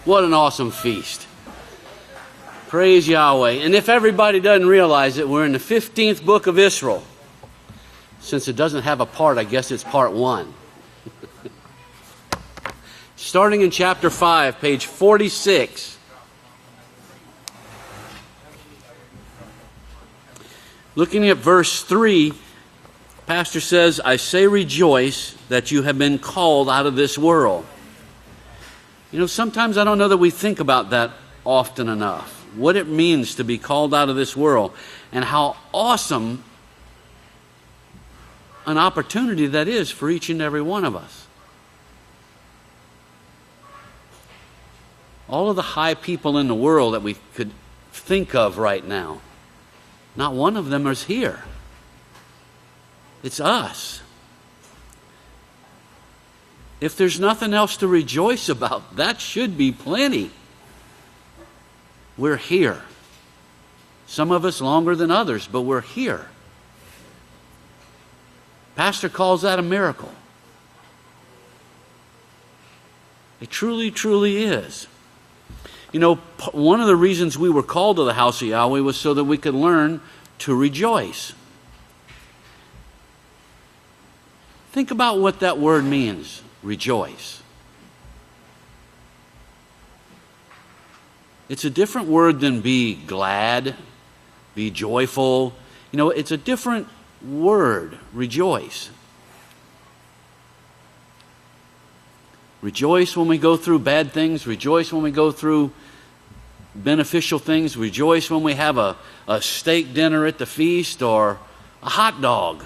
What an awesome feast. Praise Yahweh. And if everybody doesn't realize it, we're in the 15th book of Yisrayl. Since it doesn't have a part, I guess it's part 1. Starting in chapter 5, page 46. Looking at verse 3, Pastor says, I say rejoice that you have been called out of this world. You know, sometimes I don't know that we think about that often enough. What it means to be called out of this world and how awesome an opportunity that is for each and every one of us. All of the high people in the world that we could think of right now, not one of them is here. It's us. If there's nothing else to rejoice about, that should be plenty. We're here. Some of us longer than others, but we're here. Pastor calls that a miracle. It truly, truly is. You know, one of the reasons we were called to the House of Yahweh was so that we could learn to rejoice. Think about what that word means, rejoice. It's a different word than be glad, be joyful. You know, it's a different word, rejoice. Rejoice when we go through bad things. Rejoice when we go through beneficial things. Rejoice when we have a steak dinner at the feast or a hot dog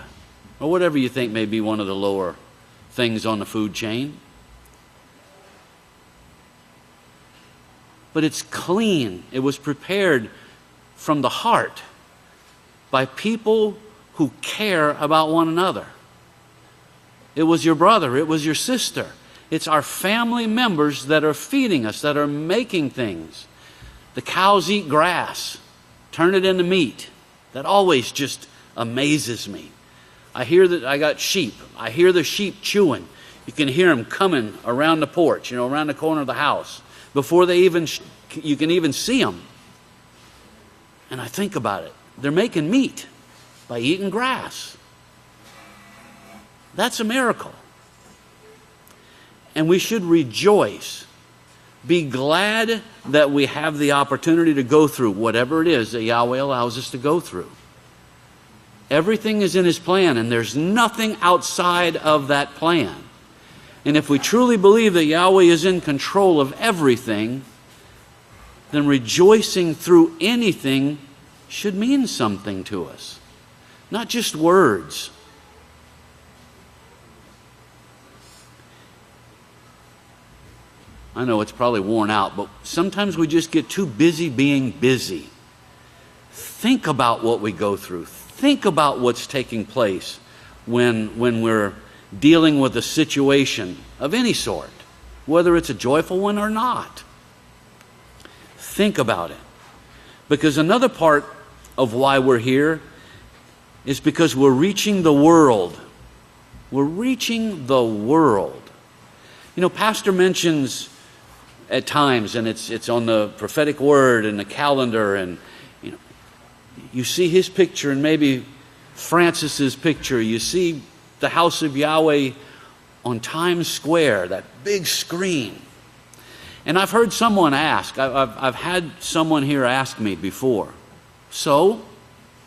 or whatever you think may be one of the lower things on the food chain. But it's clean. It was prepared from the heart by people who care about one another. It was your brother. It was your sister. It's our family members that are feeding us, that are making things. The cows eat grass, turn it into meat. That always just amazes me. I hear that I got sheep. I hear the sheep chewing. You can hear them coming around the porch, you know, around the corner of the house. Before they even, you can even see them. And I think about it. They're making meat by eating grass. That's a miracle. And we should rejoice. Be glad that we have the opportunity to go through whatever it is that Yahweh allows us to go through. Everything is in His plan, and there's nothing outside of that plan. And if we truly believe that Yahweh is in control of everything, then rejoicing through anything should mean something to us. Not just words. I know it's probably worn out, but sometimes we just get too busy being busy. Think about what we go through. Think about what's taking place when we're dealing with a situation of any sort, whether it's a joyful one or not. Think about it. Because another part of why we're here is because we're reaching the world. We're reaching the world. You know, Pastor mentions at times, and it's on the prophetic word and the calendar, and you know, you see his picture and maybe Francis's picture. You see the House of Yahweh on Times Square, that big screen. And I've heard someone ask, I've had someone here ask me before, so,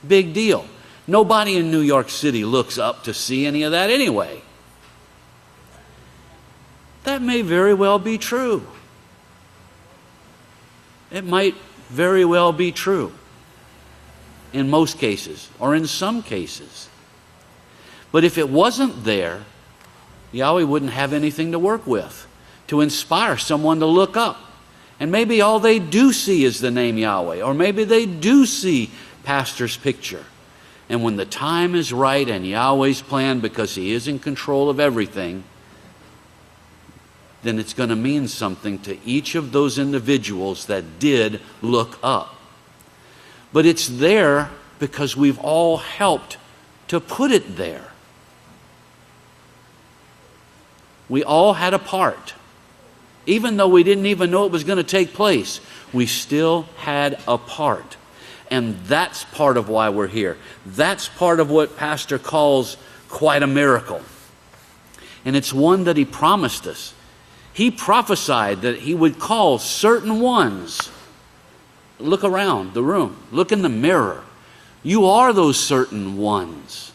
big deal. Nobody in New York City looks up to see any of that anyway. That may very well be true. It might very well be true in most cases, or in some cases. But if it wasn't there, Yahweh wouldn't have anything to work with to inspire someone to look up. And maybe all they do see is the name Yahweh, or maybe they do see Pastor's picture. And when the time is right and Yahweh's plan, because He is in control of everything, then it's going to mean something to each of those individuals that did look up. But it's there because we've all helped to put it there. We all had a part Even though we didn't even know it was going to take place, we still had a part. And that's part of why we're here. That's part of what Pastor calls quite a miracle. And it's one that he promised us. He prophesied that he would call certain ones. Look around the room. Look in the mirror. You are those certain ones.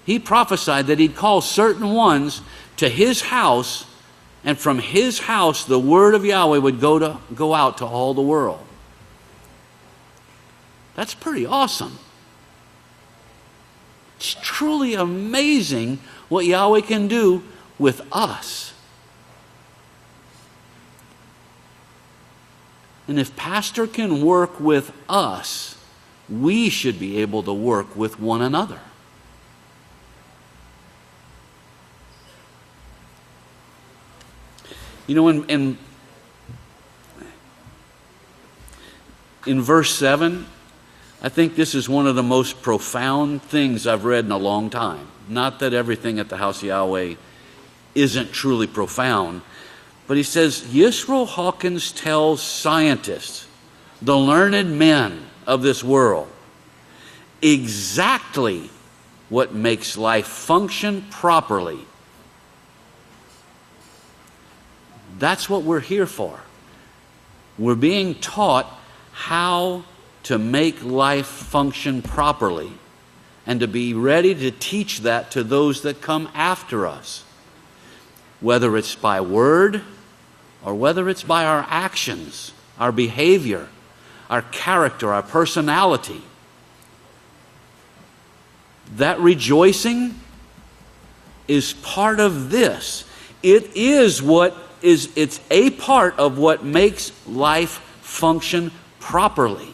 He prophesied that he'd call certain ones to his house, and from his house the word of Yahweh would go out to all the world. That's pretty awesome. It's truly amazing what Yahweh can do with us. And if Pastor can work with us, we should be able to work with one another. You know, in verse 7, I think this is one of the most profound things I've read in a long time. Not that everything at the House of Yahweh isn't truly profound, but he says, Yisrayl Hawkins tells scientists, the learned men of this world, exactly what makes life function properly. That's what we're here for. We're being taught how to make life function properly and to be ready to teach that to those that come after us, whether it's by word or whether it's by our actions, our behavior, our character, our personality. That rejoicing is part of this. It's a part of what makes life function properly.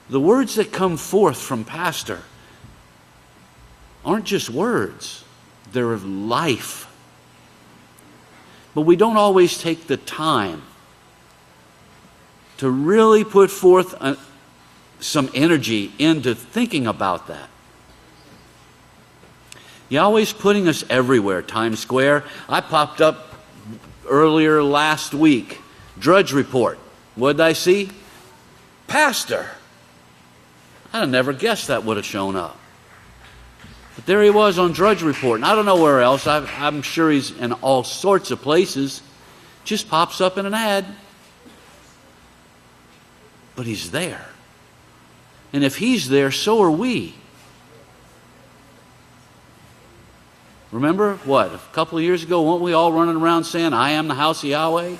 The words that come forth from Pastor aren't just words, they're life. But we don't always take the time to really put forth some energy into thinking about that. Yahweh's putting us everywhere. Times Square. I popped up earlier last week. Drudge Report. What did I see? Pastor. I'd have never guessed that would have shown up. But there he was on Drudge Report. And I don't know where else. I'm sure he's in all sorts of places. Just pops up in an ad. But he's there. And if he's there, so are we. Remember what? A couple of years ago, weren't we all running around saying, I am the House of Yahweh?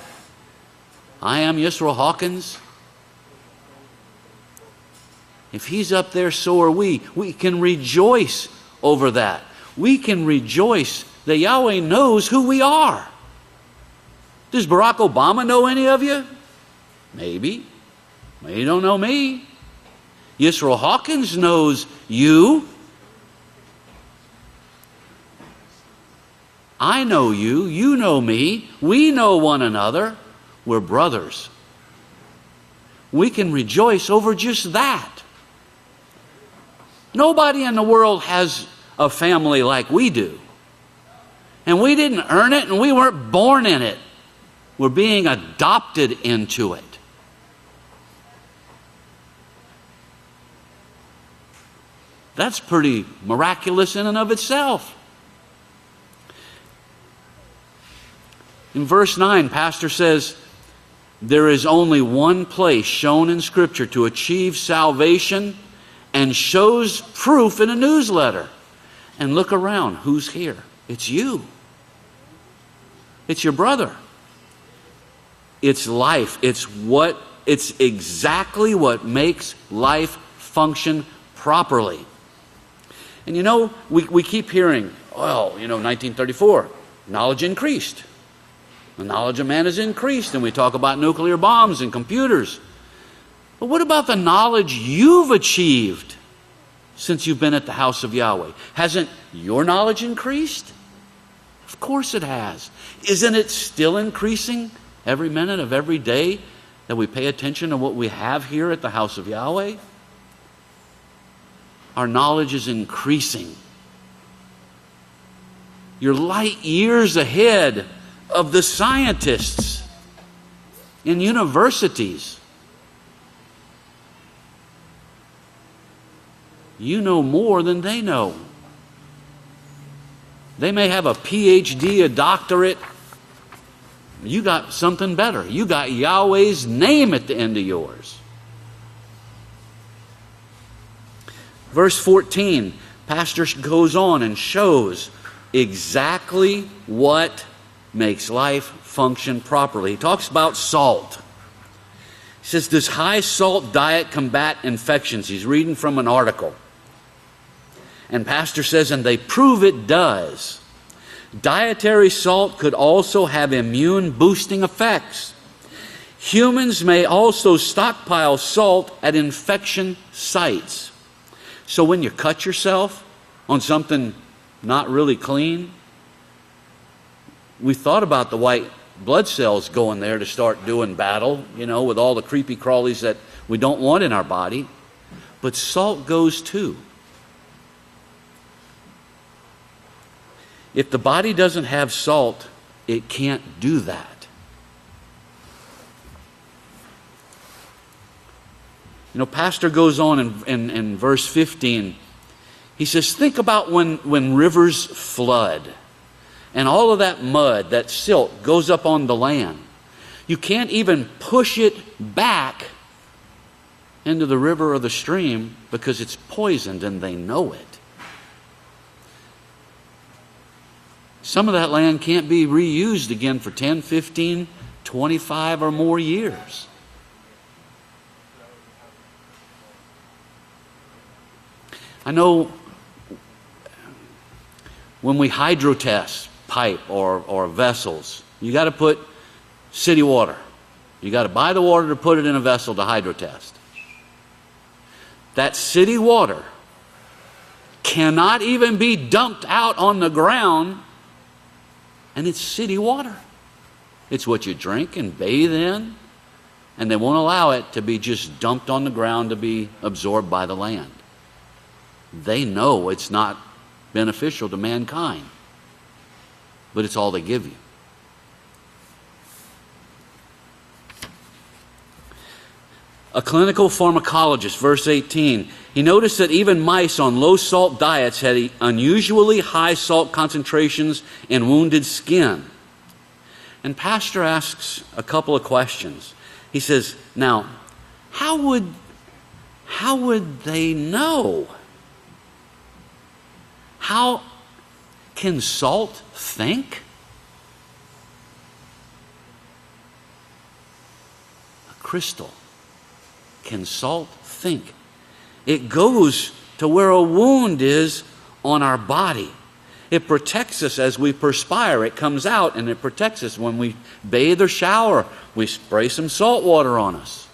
I am Yisrayl Hawkins? If he's up there, so are we. We can rejoice over that. We can rejoice that Yahweh knows who we are. Does Barack Obama know any of you? Maybe. He don't know me. Yisrayl Hawkins knows you. I know you. You know me. We know one another. We're brothers. We can rejoice over just that. Nobody in the world has a family like we do. And we didn't earn it, and we weren't born in it. We're being adopted into it. That's pretty miraculous in and of itself. In verse 9, Pastor says, there is only one place shown in Scripture to achieve salvation and shows proof in a newsletter. And look around. Who's here? It's you. It's your brother. It's life. It's exactly what makes life function properly. And you know, we keep hearing, 1934, knowledge increased. The knowledge of man has increased, and we talk about nuclear bombs and computers. But what about the knowledge you've achieved since you've been at the House of Yahweh? Hasn't your knowledge increased? Of course it has. Isn't it still increasing every minute of every day that we pay attention to what we have here at the House of Yahweh? our knowledge is increasing. You're light years ahead of the scientists in universities. You know more than they know. They may have a PhD, a doctorate. You got something better. You got Yahweh's name at the end of yours. Verse 14, Pastor goes on and shows exactly what makes life function properly. He talks about salt. He says, does high salt diet combat infections? He's reading from an article. And Pastor says, and they prove it does. Dietary salt could also have immune boosting effects. Humans may also stockpile salt at infection sites. So when you cut yourself on something not really clean, we thought about the white blood cells going there to start doing battle, with all the creepy crawlies that we don't want in our body. But salt goes too. If the body doesn't have salt, it can't do that. Pastor goes on in verse 15. He says, think about when rivers flood and all of that mud, that silt goes up on the land. You can't even push it back into the river or the stream because it's poisoned and they know it. Some of that land can't be reused again for 10, 15, 25 or more years. I know when we hydrotest pipe or vessels, you got to put city water. You got to buy the water to put it in a vessel to hydrotest. That city water cannot even be dumped out on the ground. And it's city water. It's what you drink and bathe in. And they won't allow it to be just dumped on the ground to be absorbed by the land. They know it's not beneficial to mankind. But it's all they give you. A clinical pharmacologist, verse 18, he noticed that even mice on low salt diets had unusually high salt concentrations in wounded skin. And Pastor asks a couple of questions. He says, now, how would they know? How can salt think? A crystal. Can salt think? It goes to where a wound is on our body. It protects us as we perspire. It comes out and it protects us. When we bathe or shower, we spray some salt water on us.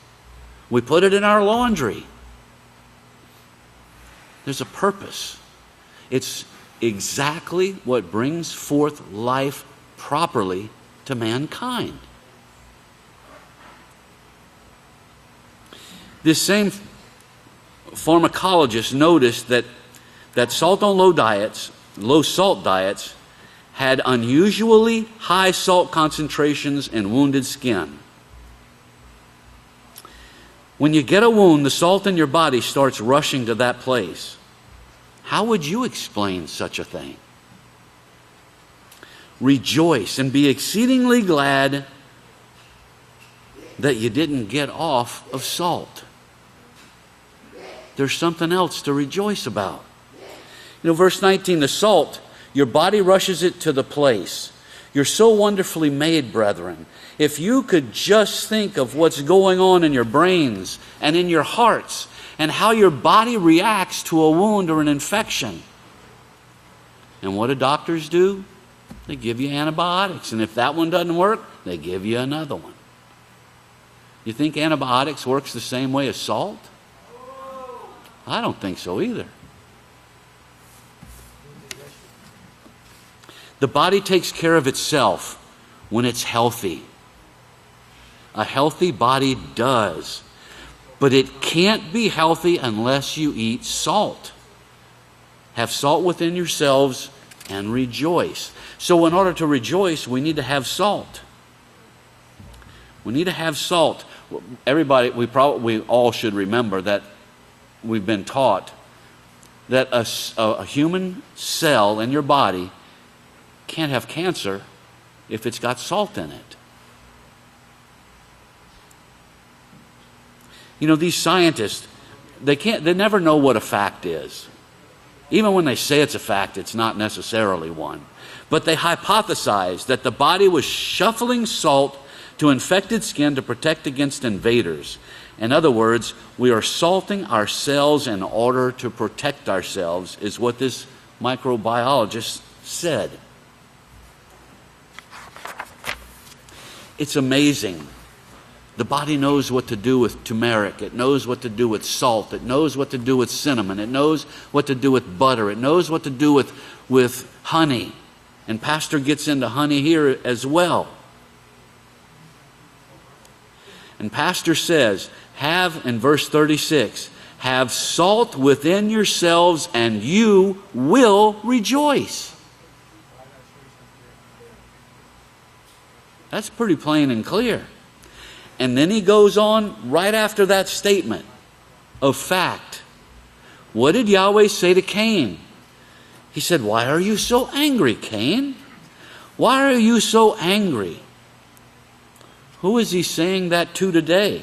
We put it in our laundry. There's a purpose. It's exactly what brings forth life properly to mankind. This same pharmacologist noticed that salt on low salt diets had unusually high salt concentrations in wounded skin. When you get a wound, the salt in your body starts rushing to that place. How would you explain such a thing? Rejoice and be exceedingly glad that you didn't get off of salt. There's something else to rejoice about. Verse 19, the salt, your body rushes it to the place. You're so wonderfully made, brethren. If you could just think of what's going on in your brains and in your hearts and how your body reacts to a wound or an infection. And what do doctors do? They give you antibiotics. And if that one doesn't work, they give you another one. You think antibiotics works the same way as salt? I don't think so either. The body takes care of itself when it's healthy. A healthy body does. But it can't be healthy unless you eat salt. Have salt within yourselves and rejoice. So in order to rejoice, we need to have salt. We need to have salt. Everybody, we all should remember that we've been taught that a human cell in your body can't have cancer if it's got salt in it. You know, these scientists, they never know what a fact is. Even when they say it's a fact, it's not necessarily one. But they hypothesize that the body was shuffling salt to infected skin to protect against invaders. In other words, we are salting our cells in order to protect ourselves, is what this microbiologist said. It's amazing. The body knows what to do with turmeric. It knows what to do with salt. It knows what to do with cinnamon. It knows what to do with butter. It knows what to do with honey. And Pastor gets into honey here as well. And Pastor says, in verse 36, have salt within yourselves and you will rejoice. That's pretty plain and clear. And then he goes on right after that statement of fact. What did Yahweh say to Cain? He said, why are you so angry, Cain? Why are you so angry? Who is he saying that to today?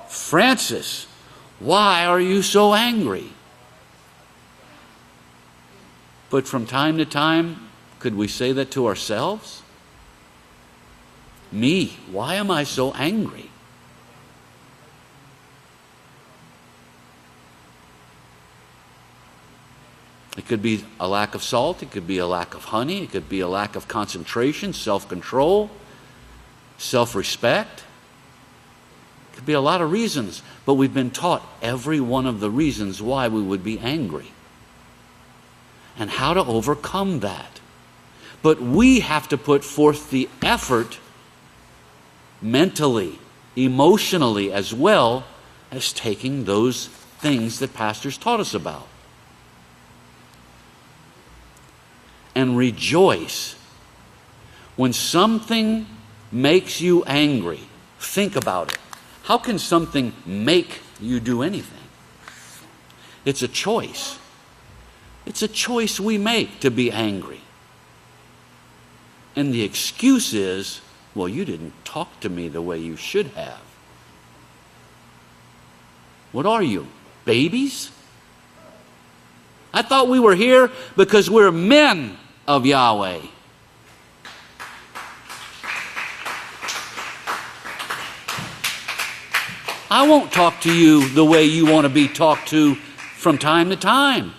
Francis, why are you so angry? But from time to time, could we say that to ourselves? Me, why am I so angry? It could be a lack of salt. It could be a lack of honey. It could be a lack of concentration, self-control, self-respect. It could be a lot of reasons. But we've been taught every one of the reasons why we would be angry and how to overcome that. But we have to put forth the effort mentally, emotionally, as well as taking those things that pastors taught us about. And rejoice. When something makes you angry, think about it. How can something make you do anything? It's a choice. It's a choice we make to be angry. And the excuse is, well, you didn't talk to me the way you should have. What are you, babies? I thought we were here because we're men of Yahweh. I won't talk to you the way you want to be talked to from time to time.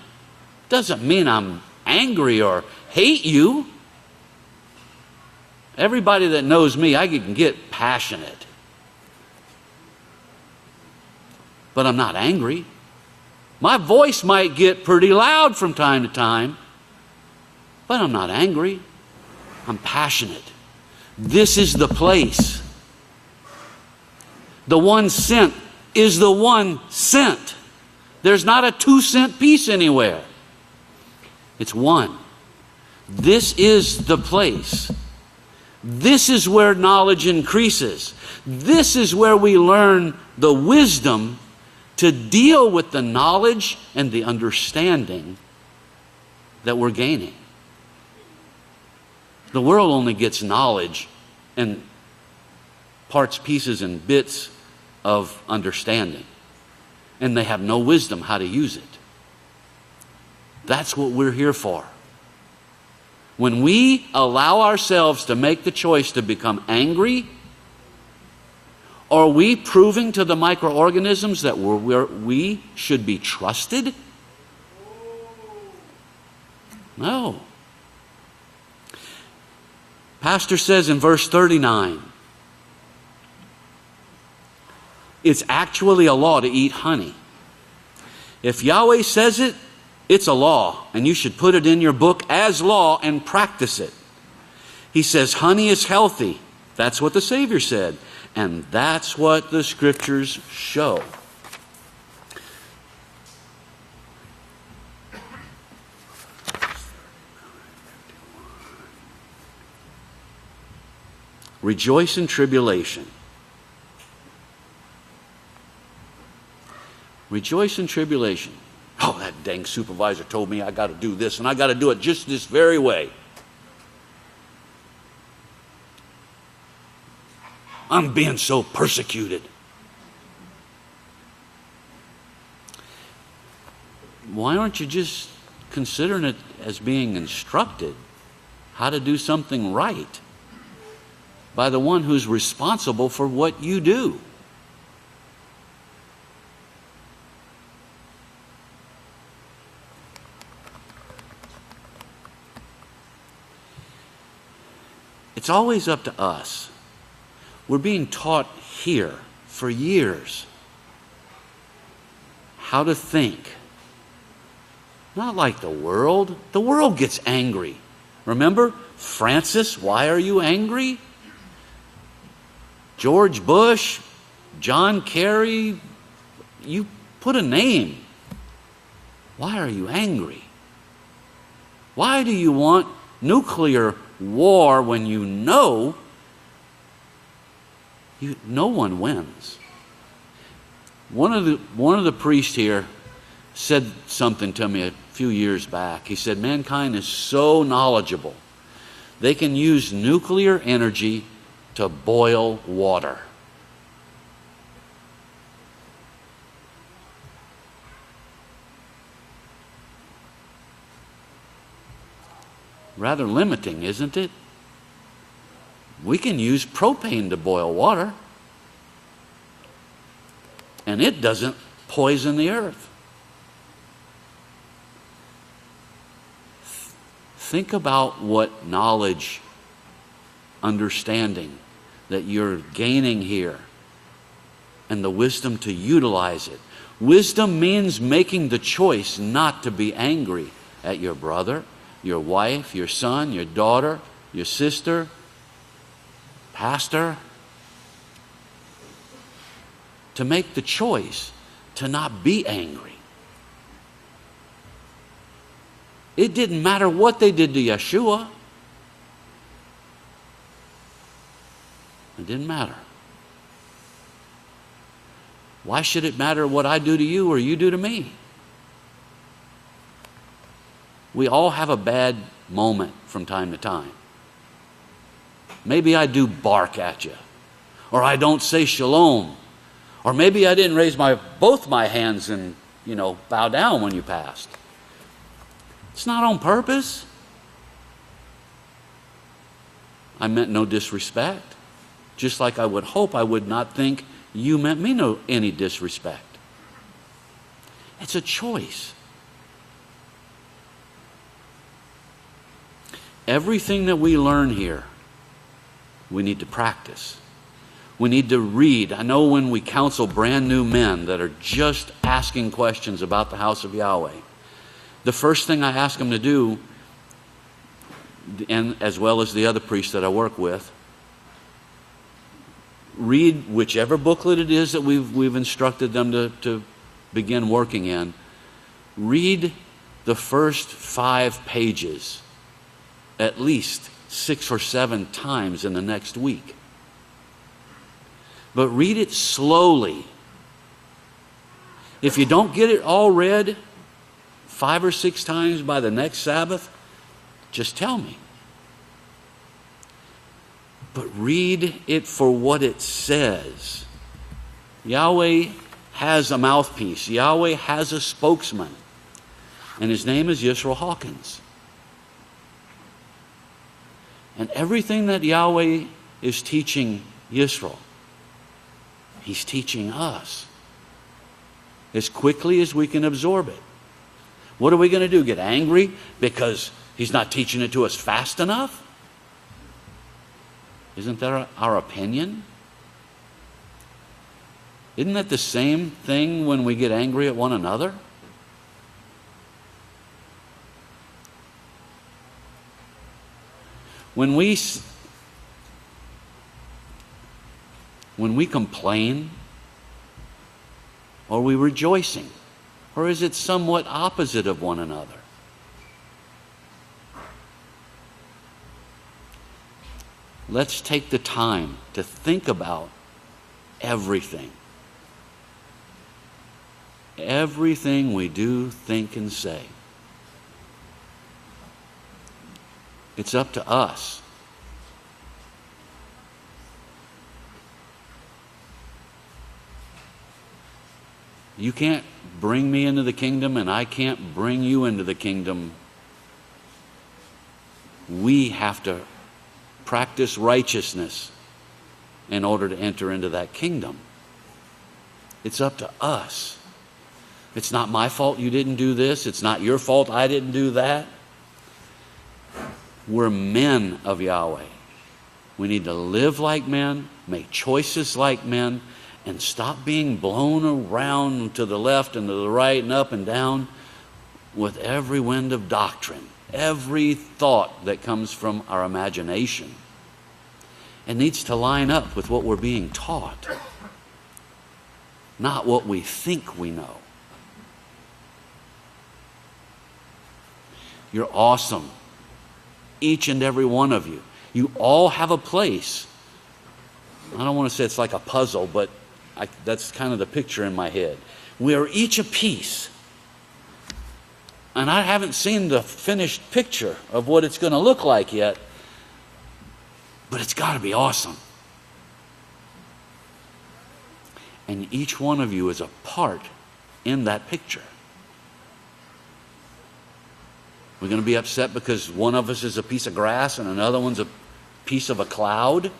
Doesn't mean I'm angry or hate you. Everybody that knows me, I can get passionate. But I'm not angry. My voice might get pretty loud from time to time, but I'm not angry. I'm passionate. This is the place. The 1 cent is the 1 cent. There's not a 2-cent piece anywhere. It's 1. This is the place. This is where knowledge increases. This is where we learn the wisdom to deal with the knowledge and the understanding that we're gaining. The world only gets knowledge and parts, pieces, and bits of understanding. And they have no wisdom how to use it. That's what we're here for. When we allow ourselves to make the choice to become angry, are we proving to the microorganisms that we should be trusted? No. Pastor says in verse 39, it's actually a law to eat honey. If Yahweh says it, it's a law, and you should put it in your book as law and practice it. He says honey is healthy. That's what the Savior said. And that's what the Scriptures show. Rejoice in tribulation. Rejoice in tribulation. Oh, that dang supervisor told me I got to do this, and I got to do it just this very way. I'm being so persecuted. Why aren't you just considering it as being instructed how to do something right by the one who's responsible for what you do? It's always up to us. We're being taught here for years how to think. Not like the world. The world gets angry. Remember, Francis, why are you angry? George Bush, John Kerry, you put a name. Why are you angry? Why do you want nuclear war when you know no one wins? One of the priests here said something to me a few years back. He said, mankind is so knowledgeable, they can use nuclear energy to boil water. Rather limiting, isn't it? We can use propane to boil water, and it doesn't poison the earth. Think about what knowledge, understanding that you're gaining here, and the wisdom to utilize it. Wisdom means making the choice not to be angry at your brother, your wife, your son, your daughter, your sister, pastor. To make the choice to not be angry. It didn't matter what they did to Yeshua. It didn't matter. Why should it matter what I do to you or you do to me? We all have a bad moment from time to time. Maybe I do bark at you, or I don't say shalom, or maybe I didn't raise both my hands and, bow down when you passed. It's not on purpose. I meant no disrespect, just like I would hope I would not think you meant me any disrespect. It's a choice. Everything that we learn here, we need to practice. We need to read. I know when we counsel brand new men that are just asking questions about the House of Yahweh, the first thing I ask them to do, and as well as the other priests that I work with, read whichever booklet it is that we've instructed them to begin working in. Read the first 5 pages at least 6 or 7 times in the next week. But read it slowly. If you don't get it all read 5 or 6 times by the next Sabbath, just tell me. But read it for what it says. Yahweh has a mouthpiece. Yahweh has a spokesman. And his name is Yisrayl Hawkins. And everything that Yahweh is teaching Yisrael, he's teaching us as quickly as we can absorb it. What are we going to do? Get angry because he's not teaching it to us fast enough? Isn't that our opinion? Isn't that the same thing when we get angry at one another? When we complain, are we rejoicing? Or is it somewhat opposite of one another? let's take the time to think about everything. Everything we do, think, and say. It's up to us. You can't bring me into the kingdom, and I can't bring you into the kingdom. We have to practice righteousness in order to enter into that kingdom. It's up to us. It's not my fault you didn't do this. It's not your fault I didn't do that. We're men of Yahweh. We need to live like men, make choices like men, and stop being blown around to the left and to the right and up and down with every wind of doctrine, every thought that comes from our imagination. It needs to line up with what we're being taught, not what we think we know. You're awesome. Each and every one of you. You all have a place. I don't want to say it's like a puzzle, but that's kind of the picture in my head. We are each a piece. And I haven't seen the finished picture of what it's going to look like yet, but it's got to be awesome. And each one of you is a part in that picture. We're going to be upset because one of us is a piece of grass and another one's a piece of a cloud.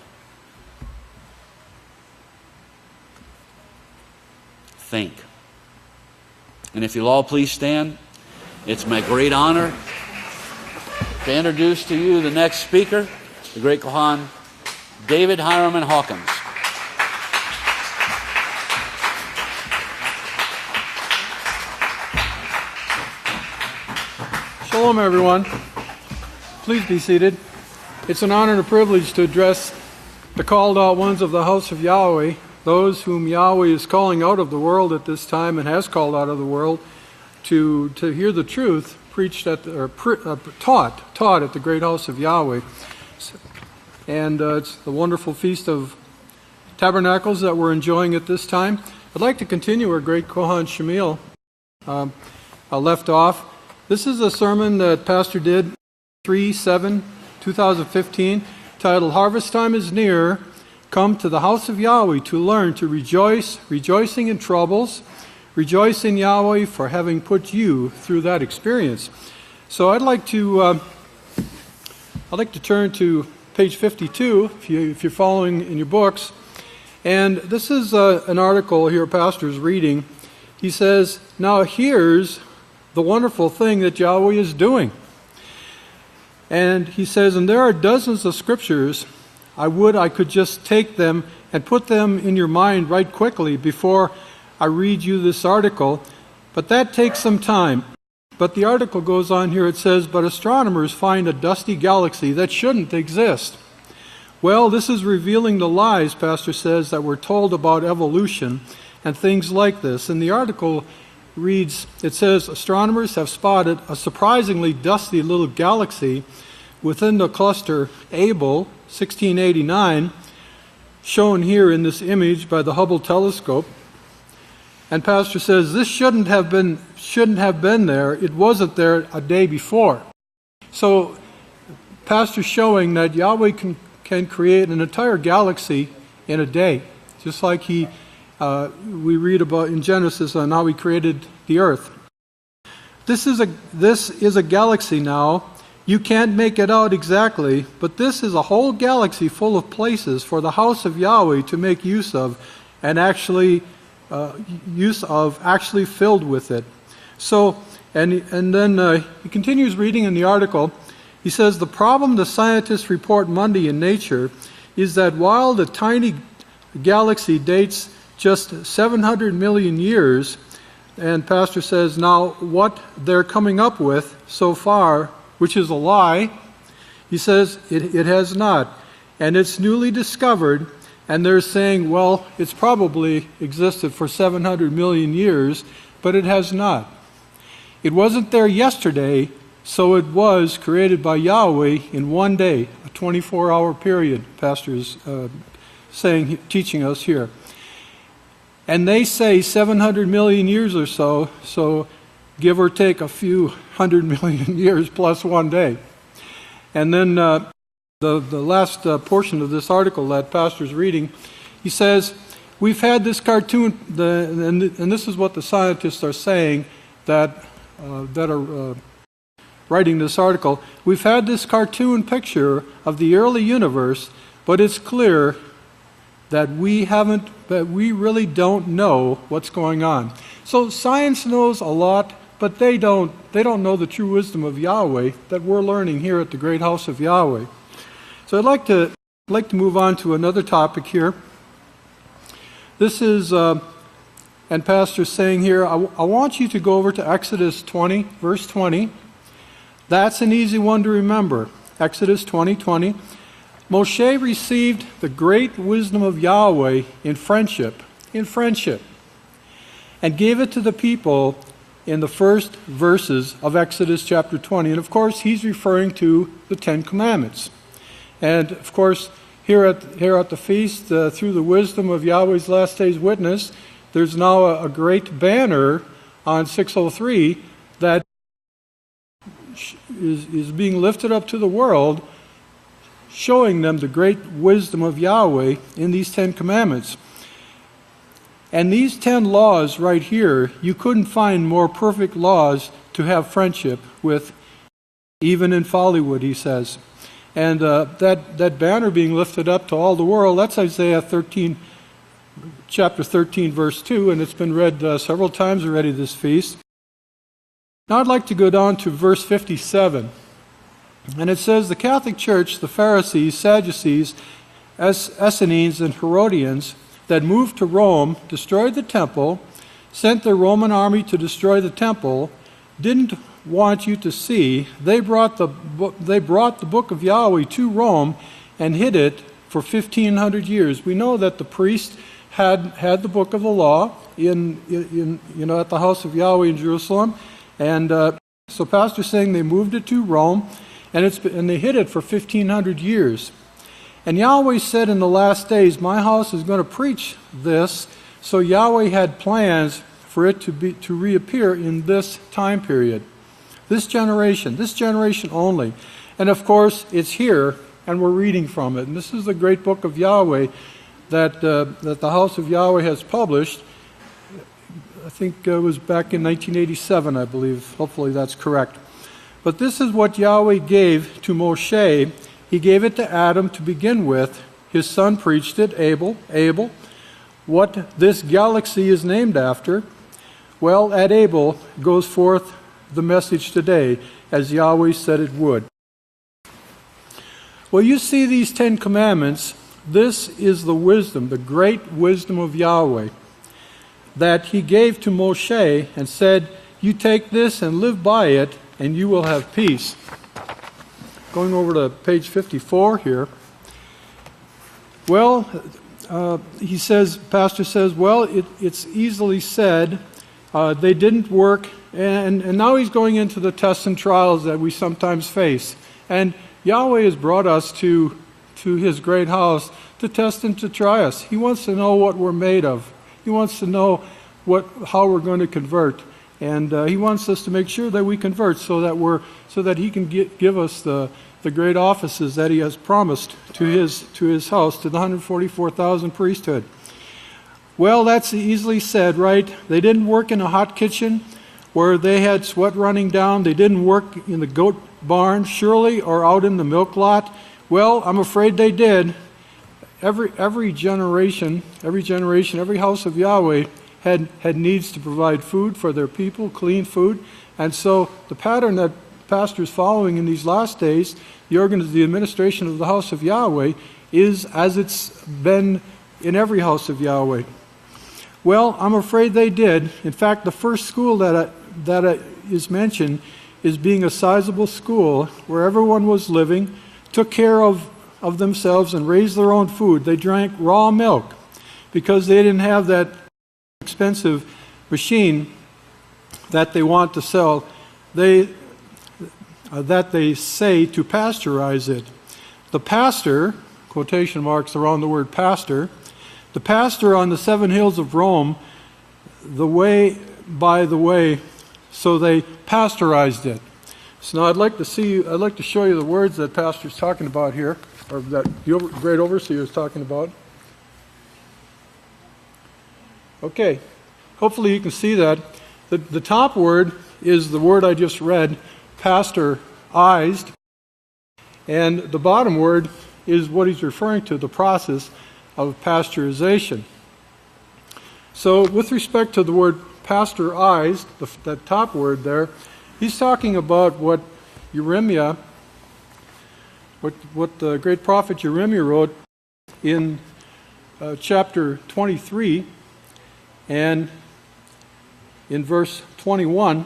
Think. And if you'll all please stand, it's my great honor to introduce to you the next speaker, the great Kohan, David Hiram Hawkins. Shalom, everyone. Please be seated. It's an honor and a privilege to address the called out ones of the House of Yahweh, those whom Yahweh is calling out of the world at this time and has called out of the world to hear the truth preached at taught at the great House of Yahweh. And it's the wonderful Feast of Tabernacles that we're enjoying at this time. I'd like to continue where great Kohan Shemiel left off. This is a sermon that Pastor did 3/7/2015, titled "Harvest Time is Near. Come to the House of Yahweh to learn to rejoice, rejoicing in troubles, rejoice in Yahweh for having put you through that experience." So I'd like to turn to page 52 if you're following in your books, and this is an article here Pastor is reading. He says, "Now here's the wonderful thing that Yahweh is doing." And he says, "And there are dozens of scriptures. I could just take them and put them in your mind right quickly before I read you this article, but that takes some time." But the article goes on here, it says, "But astronomers find a dusty galaxy that shouldn't exist." Well, this is revealing the lies, Pastor says, that we're told about evolution and things like this. And the article reads, it says, astronomers have spotted a surprisingly dusty little galaxy within the cluster Abel 1689, shown here in this image by the Hubble telescope. And Pastor says this shouldn't have been there. It wasn't there a day before. So Pastor's showing that Yahweh can create an entire galaxy in a day, just like we read about in Genesis on how he created the earth. This is a galaxy now. You can't make it out exactly, but this is a whole galaxy full of places for the house of Yahweh to make use of, and actually filled with it. So, and then he continues reading in the article. He says, the problem the scientists report Monday in Nature is that while the tiny galaxy dates just 700 million years, and Pastor says now what they're coming up with so far, which is a lie, he says it has not. And it's newly discovered, and they're saying, well, it's probably existed for 700 million years, but it has not. It wasn't there yesterday, so it was created by Yahweh in one day, a 24-hour period, Pastor is teaching us here. And they say 700 million years or so, so give or take a few 100 million years plus one day. And then the last portion of this article that Pastor's reading, he says, we've had this cartoon, and this is what the scientists are saying that are writing this article. We've had this cartoon picture of the early universe, but it's clear that we really don't know what's going on. So science knows a lot, but they don't know the true wisdom of Yahweh that we're learning here at the Great House of Yahweh. So I'd like to move on to another topic here. This is, and Pastor's saying here, I want you to go over to Exodus 20, verse 20. That's an easy one to remember. Exodus 20:20. Moshe received the great wisdom of Yahweh in friendship, and gave it to the people in the first verses of Exodus chapter 20. And of course, he's referring to the Ten Commandments. And of course, here at the feast, through the wisdom of Yahweh's last day's witness, there's now a great banner on 603 that is being lifted up to the world, showing them the great wisdom of Yahweh in these 10 commandments. And these 10 laws right here, you couldn't find more perfect laws to have friendship with, even in Follywood, he says. And that banner being lifted up to all the world, that's Isaiah 13, chapter 13, verse 2, and it's been read several times already this feast. Now I'd like to go down to verse 57. And it says, the Catholic Church, the Pharisees, Sadducees, Essenes, and Herodians that moved to Rome, destroyed the temple, sent their Roman army to destroy the temple, didn't want you to see. They brought the book of Yahweh to Rome and hid it for 1,500 years. We know that the priest had the book of the law in at the house of Yahweh in Jerusalem, and so Pastor's saying they moved it to Rome, and they hid it for 1,500 years. And Yahweh said in the last days, my house is going to preach this. So Yahweh had plans for it to reappear in this time period, this generation only. And of course, it's here, and we're reading from it. And this is the great book of Yahweh that the House of Yahweh has published. I think it was back in 1987, I believe. Hopefully that's correct. But this is what Yahweh gave to Moshe. He gave it to Adam to begin with. His son preached it, Abel. What this galaxy is named after, well, at Abel goes forth the message today, as Yahweh said it would. Well, you see these 10 commandments. This is the wisdom, the great wisdom of Yahweh, that he gave to Moshe and said, you take this and live by it, and you will have peace. Going over to page 54 here. Well, Pastor says, well, it's easily said. They didn't work, and now he's going into the tests and trials that we sometimes face. And Yahweh has brought us to his great house to test and to try us. He wants to know what we're made of. He wants to know how we're going to convert. And he wants us to make sure that we convert so that he can give us the great offices that he has promised to his house, to the 144,000 priesthood. Well, that's easily said, right? They didn't work in a hot kitchen where they had sweat running down. They didn't work in the goat barn, surely, or out in the milk lot. Well, I'm afraid they did. Every generation, every house of Yahweh had needs to provide food for their people, clean food. And so the pattern that Pastor's following in these last days, the administration of the house of Yahweh, is as it's been in every house of Yahweh. Well, I'm afraid they did. In fact, the first school that is mentioned is being a sizable school where everyone was living, took care of themselves and raised their own food. They drank raw milk because they didn't have that expensive machine that they want to sell. that they say to pasteurize it. The pastor, quotation marks around the word pastor, the pastor on the 7 hills of Rome, by the way, so they pasteurized it. So now I'd like to show you the words that pastor's talking about here, or that the great overseer is talking about. Okay, hopefully you can see that. The top word is the word I just read, pasteurized, and the bottom word is what he's referring to, the process of pasteurization. So with respect to the word pasteurized, that top word there, he's talking about what Jeremiah, what the great prophet Jeremiah wrote in chapter 23, and in verse 21,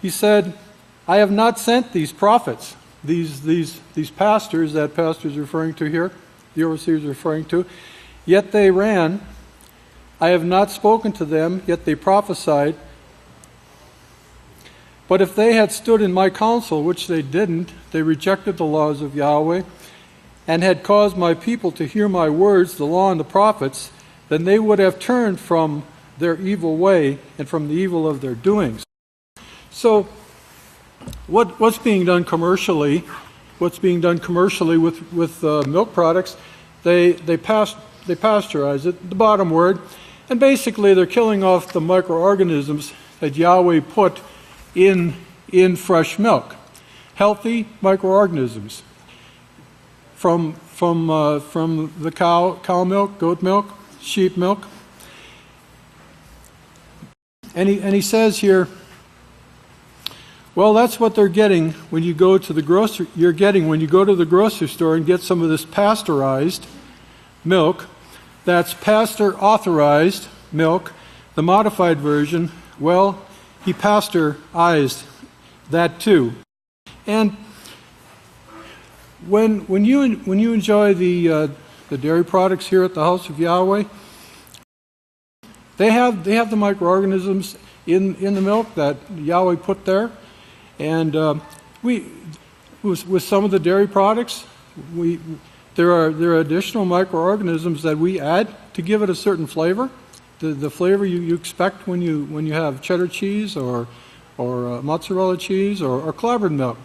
he said, I have not sent these prophets, these pastors that pastor's referring to here, the overseer is referring to, yet they ran. I have not spoken to them, yet they prophesied. But if they had stood in my counsel, which they didn't, they rejected the laws of Yahweh, and had caused my people to hear my words, the law and the prophets, then they would have turned from their evil way and from the evil of their doings. So, what's being done commercially? What's being done commercially with milk products? They pasteurize it. The bottom word, and basically they're killing off the microorganisms that Yahweh put in fresh milk, healthy microorganisms from the cow milk, goat milk, sheep milk. And he says here, well, that's what they're getting when you go to the grocery. You're getting when you go to the grocery store and get some of this pasteurized milk. That's pastor authorized milk, the modified version. Well, he pasteurized that too. And when you enjoy the dairy products here at the House of Yahweh, they have the microorganisms in the milk that Yahweh put there, and with some of the dairy products, there are additional microorganisms that we add to give it a certain flavor, the flavor you expect when you have cheddar cheese or mozzarella cheese or clabbered milk.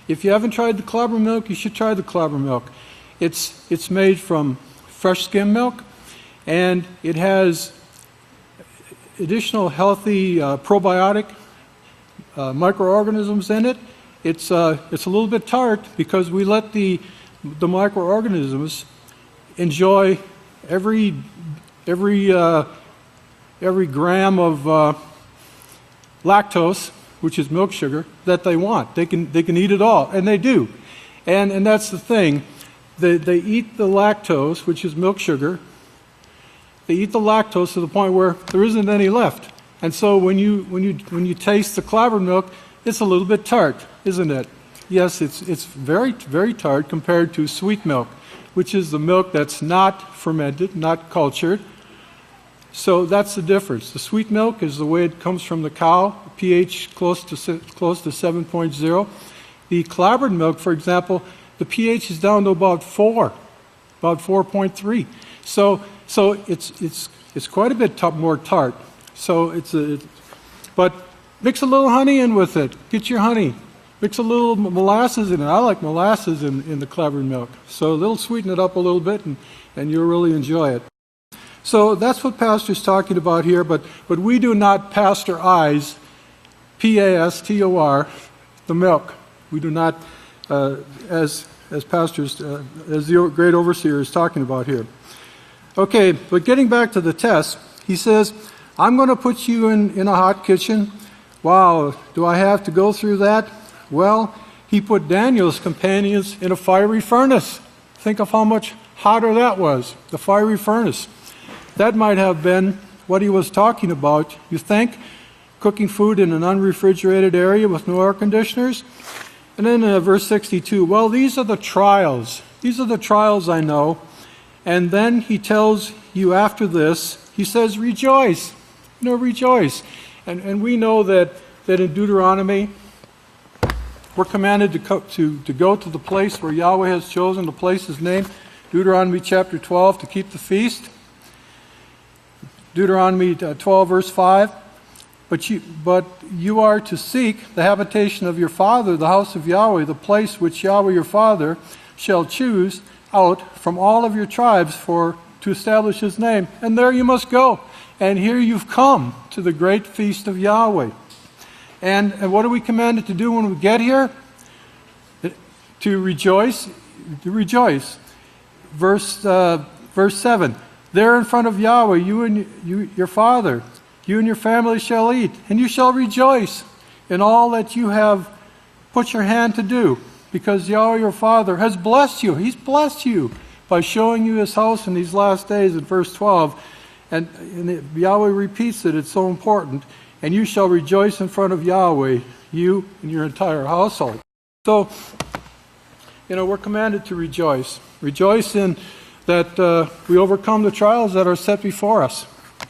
If you haven't tried the clabbered milk, you should try the clabbered milk. It's made from fresh skim milk, and it has additional healthy probiotic microorganisms in it. It's a little bit tart because we let the microorganisms enjoy every gram of lactose, which is milk sugar, that they want. They can eat it all, and they do. And that's the thing. They eat the lactose, which is milk sugar. They eat the lactose to the point where there isn't any left. And so when you taste the clabbered milk, it's a little bit tart, isn't it? Yes, it's very, very tart compared to sweet milk, which is the milk that's not fermented, not cultured. So that's the difference. The sweet milk is the way it comes from the cow, pH close to 7.0. The clabbered milk, for example, the pH is down to about 4, about 4.3. So it's quite a bit more tart. So but mix a little honey in with it. Get your honey. Mix a little molasses in it. I like molasses in the clabbered milk. So they'll sweeten it up a little bit, and you'll really enjoy it. So that's what pastor's talking about here, but we do not pasteurize, P-A-S-T-O-R, the milk. We do not, as pastors, as the great overseer is talking about here. Okay, but getting back to the test, he says, I'm going to put you in a hot kitchen. Wow, do I have to go through that? Well, he put Daniel's companions in a fiery furnace. Think of how much hotter that was, the fiery furnace. That might have been what he was talking about. You think? Cooking food in an unrefrigerated area with no air conditioners? And then verse 62, well, these are the trials. These are the trials I know. And then he tells you after this, he says, rejoice. Rejoice. And we know that in Deuteronomy we're commanded to go to the place where Yahweh has chosen to place His name. Deuteronomy chapter 12, to keep the feast. Deuteronomy 12, verse 5. But you are to seek the habitation of your father, the house of Yahweh, the place which Yahweh your father shall choose out from all of your tribes to establish His name. And there you must go. And here you've come to the great feast of Yahweh. And what are we commanded to do when we get here? To rejoice. To rejoice. Verse 7. There in front of Yahweh, your father, you and your family shall eat, and you shall rejoice in all that you have put your hand to do, because Yahweh your Father has blessed you. He's blessed you by showing you His house in these last days in verse 12. And Yahweh repeats it. It's so important. And you shall rejoice in front of Yahweh, you and your entire household. So, we're commanded to rejoice. Rejoice in that we overcome the trials that are set before us.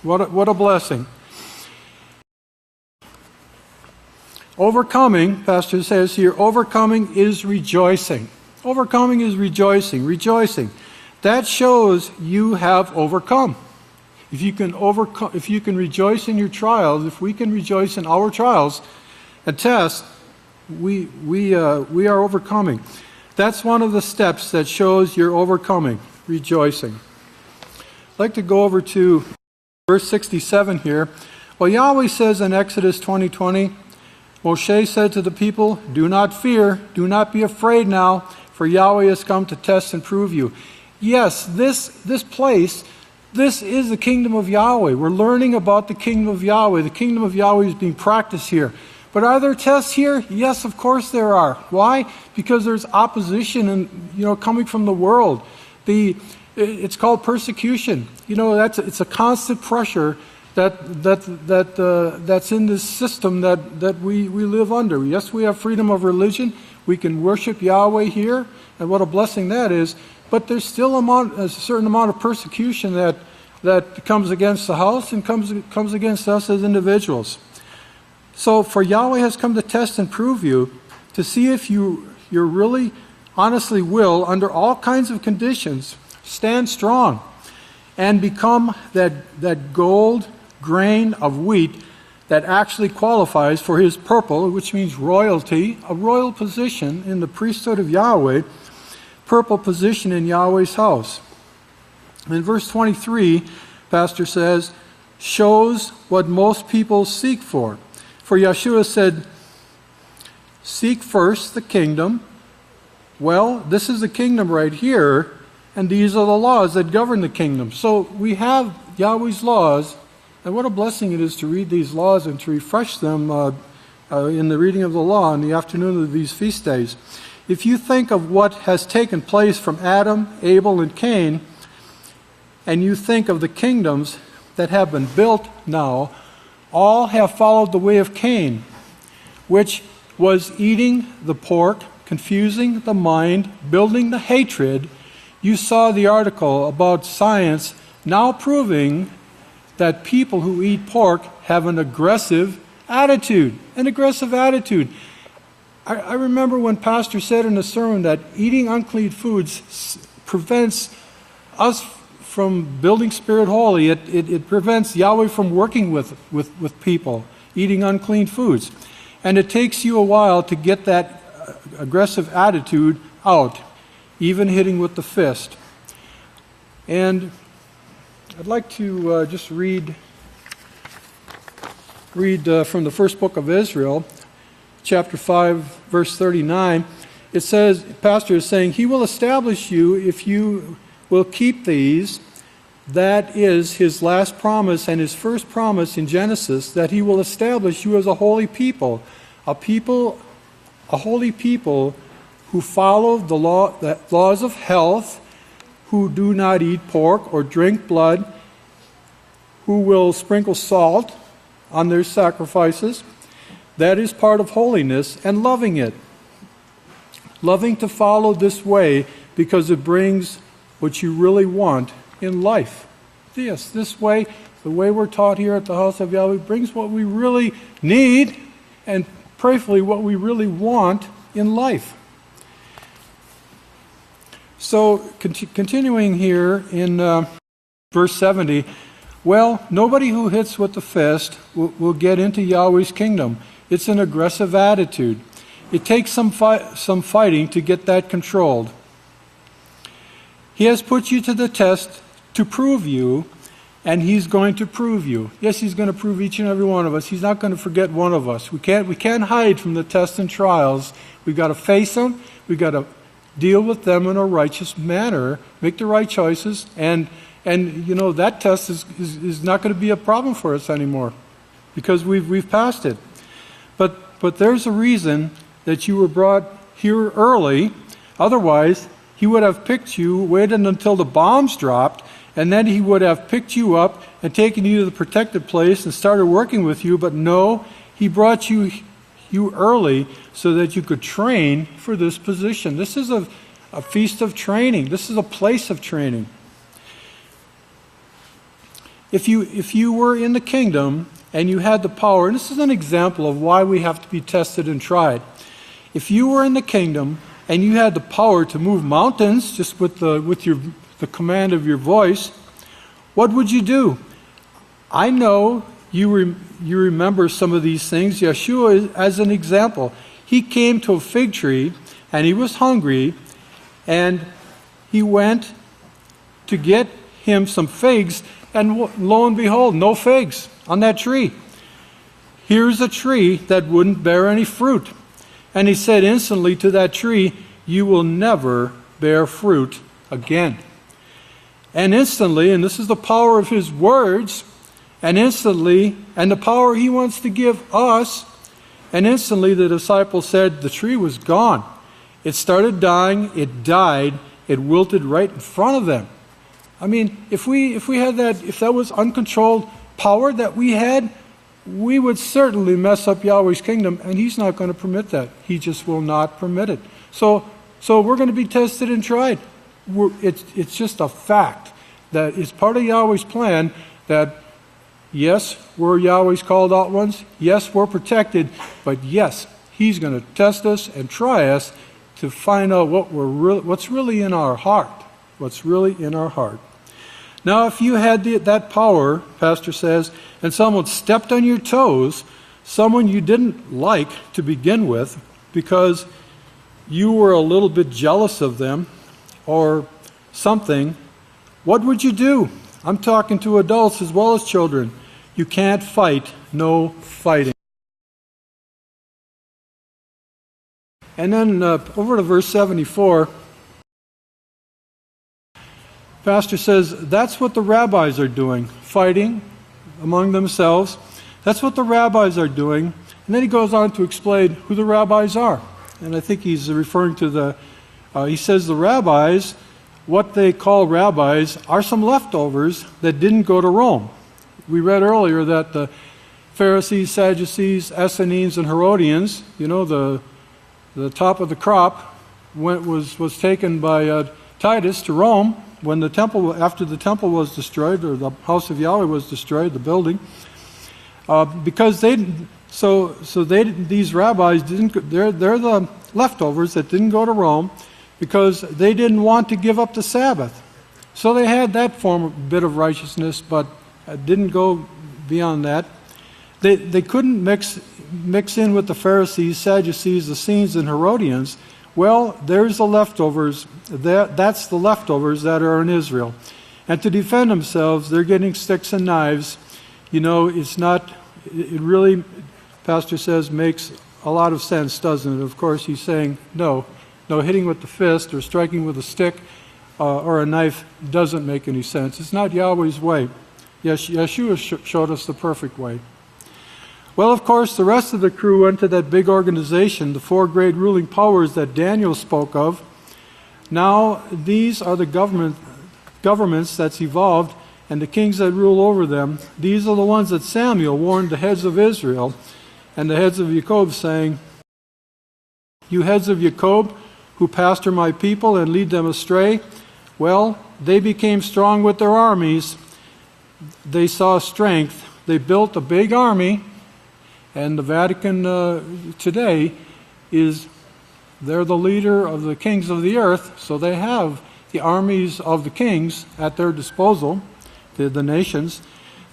What a blessing. Overcoming, Pastor says here, overcoming is rejoicing. Overcoming is rejoicing. Rejoicing. That shows you have overcome. If you can rejoice in your trials, if we can rejoice in our trials and tests, we are overcoming. That's one of the steps that shows you're overcoming, rejoicing. I'd like to go over to verse 67 here. Well, Yahweh says in Exodus 20:20, Moshe said to the people, do not fear, do not be afraid now, for Yahweh has come to test and prove you. Yes, this place, this is the kingdom of Yahweh. We're learning about the kingdom of Yahweh. The kingdom of Yahweh is being practiced here. But are there tests here? Yes, of course there are. Why? Because there's opposition and coming from the world. It's called persecution. It's a constant pressure that's in this system that we live under. Yes, we have freedom of religion. We can worship Yahweh here, and what a blessing that is. But there's still a certain amount of persecution that comes against the house and comes against us as individuals. So, for Yahweh has come to test and prove you, to see if you're really, honestly will, under all kinds of conditions, stand strong and become that gold grain of wheat that actually qualifies for His purple, which means royalty, a royal position in the priesthood of Yahweh, purple position in Yahweh's house. In verse 23, Pastor says, shows what most people seek for. For Yeshua said, seek first the kingdom. Well, this is the kingdom right here, and these are the laws that govern the kingdom. So we have Yahweh's laws, and what a blessing it is to read these laws and to refresh them in the reading of the law in the afternoon of these feast days. If you think of what has taken place from Adam, Abel, and Cain, and you think of the kingdoms that have been built now, all have followed the way of Cain, which was eating the pork, confusing the mind, building the hatred. You saw the article about science now proving that people who eat pork have an aggressive attitude. An aggressive attitude. I remember when Pastor said in a sermon that eating unclean foods prevents us from building spirit holy. It prevents Yahweh from working with people eating unclean foods. And it takes you a while to get that aggressive attitude out, even hitting with the fist. And I'd like to just read from the first book of Israel, chapter 5, verse 39. It says, Pastor is saying, He will establish you if you will keep these. That is His last promise and His first promise in Genesis, that He will establish you as a holy people, a holy people who follow the laws of health, who do not eat pork or drink blood, who will sprinkle salt on their sacrifices. That is part of holiness, and loving it. Loving to follow this way because it brings what you really want in life. Yes, this way, the way we're taught here at the House of Yahweh, brings what we really need and prayerfully what we really want in life. So, continuing here in verse 70, well, nobody who hits with the fist will get into Yahweh's kingdom. It's an aggressive attitude. It takes some fighting to get that controlled. He has put you to the test to prove you, and He's going to prove you. Yes, He's going to prove each and every one of us. He's not going to forget one of us. We can't hide from the tests and trials. We've got to face them. We've got to deal with them in a righteous manner, make the right choices, and you know, that test is not going to be a problem for us anymore because we've passed it. But there's a reason that you were brought here early. Otherwise, He would have picked you, waited until the bombs dropped, and then He would have picked you up and taken you to the protected place and started working with you. But no, He brought you early so that you could train for this position. This is a feast of training. This is a place of training. If you were in the kingdom and you had the power, and this is an example of why we have to be tested and tried. If you were in the kingdom and you had the power to move mountains just with the command of your voice, what would you do? I know you remember some of these things. Yeshua, as an example, He came to a fig tree and He was hungry, and He went to get Him some figs, and lo and behold, no figs on that tree. Here's a tree that wouldn't bear any fruit. And He said instantly to that tree, you will never bear fruit again. And instantly, and this is the power of His words, and instantly, and the power He wants to give us, and instantly the disciples said the tree was gone. It started dying, it died, it wilted right in front of them. I mean, if we had that, if that was uncontrolled power that we had, we would certainly mess up Yahweh's kingdom, and He's not going to permit that. He just will not permit it. So we're going to be tested and tried. It's just a fact that it's part of Yahweh's plan that, yes, we're Yahweh's called out ones. Yes, we're protected. But yes, He's going to test us and try us to find out what's really in our heart. What's really in our heart. Now, if you had that power, Pastor says, and someone stepped on your toes, someone you didn't like to begin with because you were a little bit jealous of them or something, what would you do? I'm talking to adults as well as children. You can't fight, no fighting. And then over to verse 74, Pastor says, that's what the rabbis are doing, fighting among themselves. That's what the rabbis are doing. And then he goes on to explain who the rabbis are. And I think he's referring to he says the rabbis, what they call rabbis, are some leftovers that didn't go to Rome. We read earlier that the Pharisees, Sadducees, Essenes, and Herodians, you know, the top of the crop was taken by Titus to Rome when after the temple was destroyed, or the House of Yahweh was destroyed, the building, because these rabbis they're the leftovers that didn't go to Rome because they didn't want to give up the Sabbath. So they had that bit of righteousness, but didn't go beyond that. They couldn't mix in with the Pharisees, Sadducees, Essenes, and Herodians. Well, there's the leftovers. That's the leftovers that are in Israel. And to defend themselves, they're getting sticks and knives. You know, it really, Pastor says, makes a lot of sense, doesn't it? Of course, he's saying, no, hitting with the fist or striking with a stick or a knife doesn't make any sense. It's not Yahweh's way. Yeshua showed us the perfect way. Well, of course, the rest of the crew went to that big organization, the 4 great ruling powers that Daniel spoke of. Now, these are the governments that's evolved, and the kings that rule over them. These are the ones that Samuel warned the heads of Israel and the heads of Jacob, saying, you heads of Jacob, who pastor my people and lead them astray, well, they became strong with their armies. They saw strength. They built a big army. And the Vatican today is They're the leader of the kings of the earth, so they have the armies of the kings at their disposal, the nations.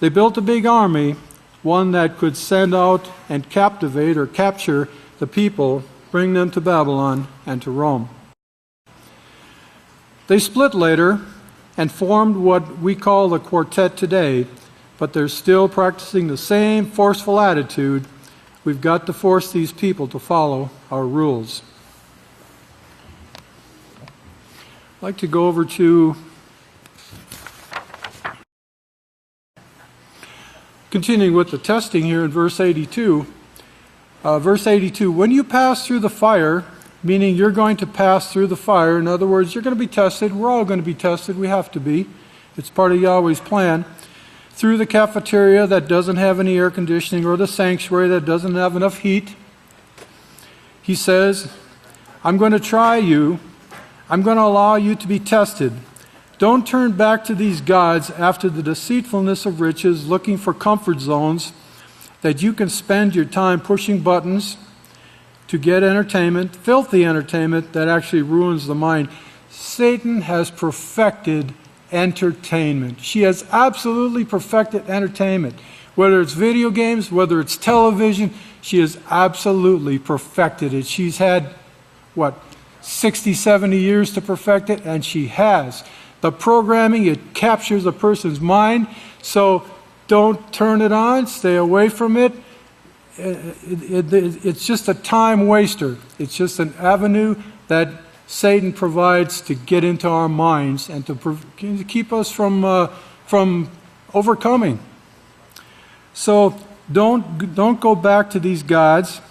They built a big army, one that could send out and captivate or capture the people, bring them to Babylon and to Rome. They split later and formed what we call the quartet today, but they're still practicing the same forceful attitude. We've got to force these people to follow our rules. I'd like to go over to continuing with the testing here in verse 82. Verse 82, when you pass through the fire, meaning you're going to pass through the fire, in other words, you're going to be tested. We're all going to be tested. We have to be. It's part of Yahweh's plan. Through the cafeteria that doesn't have any air conditioning, or the sanctuary that doesn't have enough heat, he says, I'm going to try you. I'm going to allow you to be tested. Don't turn back to these gods after the deceitfulness of riches, looking for comfort zones that you can spend your time pushing buttons to get entertainment, filthy entertainment that actually ruins the mind. Satan has perfected entertainment. She has absolutely perfected entertainment. Whether it's video games, whether it's television, she has absolutely perfected it. She's had, 60, 70 years to perfect it, and she has. The programming, it captures a person's mind, so don't turn it on, stay away from it. It's just a time waster. It's just an avenue that Satan provides to get into our minds and to keep us from overcoming. So don't go back to these gods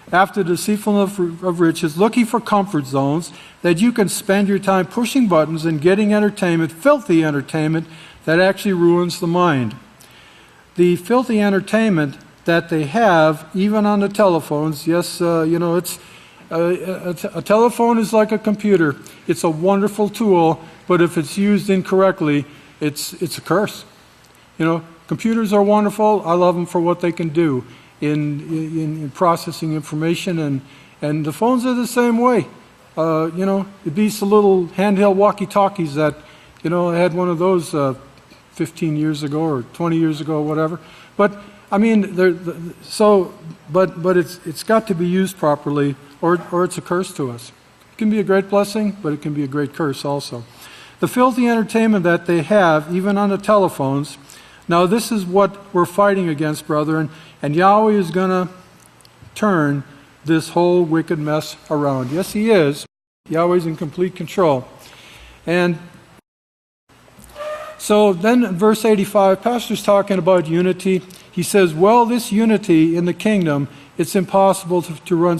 after the deceitfulness of riches, looking for comfort zones that you can spend your time pushing buttons and getting entertainment, filthy entertainment, that actually ruins the mind. The filthy entertainment that they have, even on the telephones, yes, it's a telephone is like a computer. It's a wonderful tool, but if it's used incorrectly, it's a curse. Computers are wonderful. I love them for what they can do in processing information, and the phones are the same way. It beats the little handheld walkie-talkies that, I had one of those 15 years ago or 20 years ago, whatever. But I mean, but it's got to be used properly, or it's a curse to us. It can be a great blessing, but it can be a great curse also. The filthy entertainment that they have, even on the telephones. Now, this is what we're fighting against, brethren, and Yahweh is going to turn this whole wicked mess around. Yes, He is. Yahweh's in complete control. And so then in verse 85, Pastor's talking about unity. He says, well, this unity in the kingdom, it's impossible to run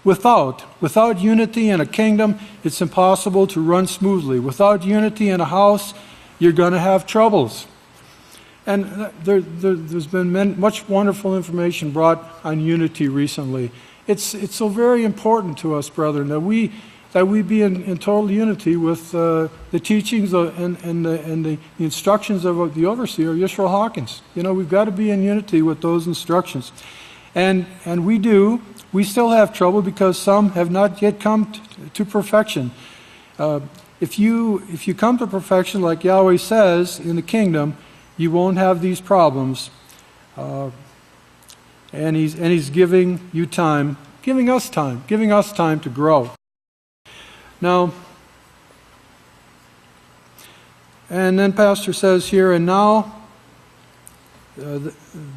without unity in a kingdom, it's impossible to run smoothly. Without unity in a house, you're going to have troubles. And there's been much wonderful information brought on unity recently. It's so very important to us, brethren, that we be in total unity with the teachings and the instructions of the overseer, Yisrayl Hawkins. We've got to be in unity with those instructions. And we do. We still have trouble because some have not yet come to perfection. If you come to perfection, like Yahweh says in the kingdom, you won't have these problems. And He's giving you time, giving us time to grow. Now, and then Pastor says here, and now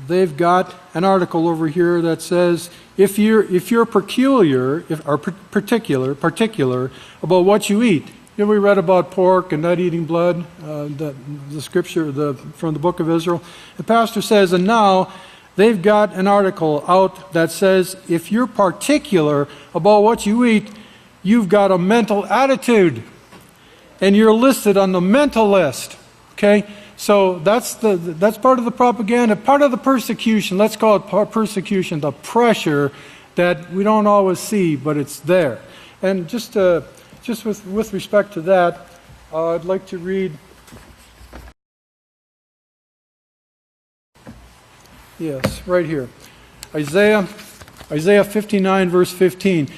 they've got an article over here that says, if you're peculiar, or particular about what you eat. We read about pork and not eating blood, the scripture from the book of Israel. The pastor says, and now they've got an article out that says, if you're particular about what you eat, you've got a mental attitude, and you're listed on the mental list. Okay, so that's part of the propaganda, part of the persecution. Let's call it persecution, the pressure that we don't always see, but it's there. And just with respect to that, I'd like to read. Yes, right here, Isaiah 59, verse 15.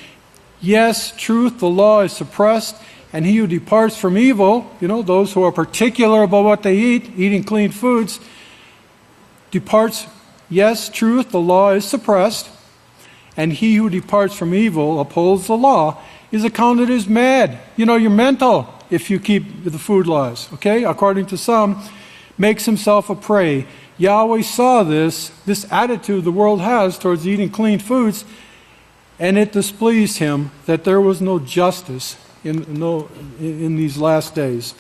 Yes, truth, the law is suppressed, and he who departs from evil, those who are particular about what they eat, eating clean foods, departs. Yes, truth, the law is suppressed, and he who departs from evil, upholds the law, is accounted as mad. You're mental if you keep the food laws, okay? According to some, makes himself a prey. Yahweh saw this attitude the world has towards eating clean foods, and it displeased him that there was no justice in these last days.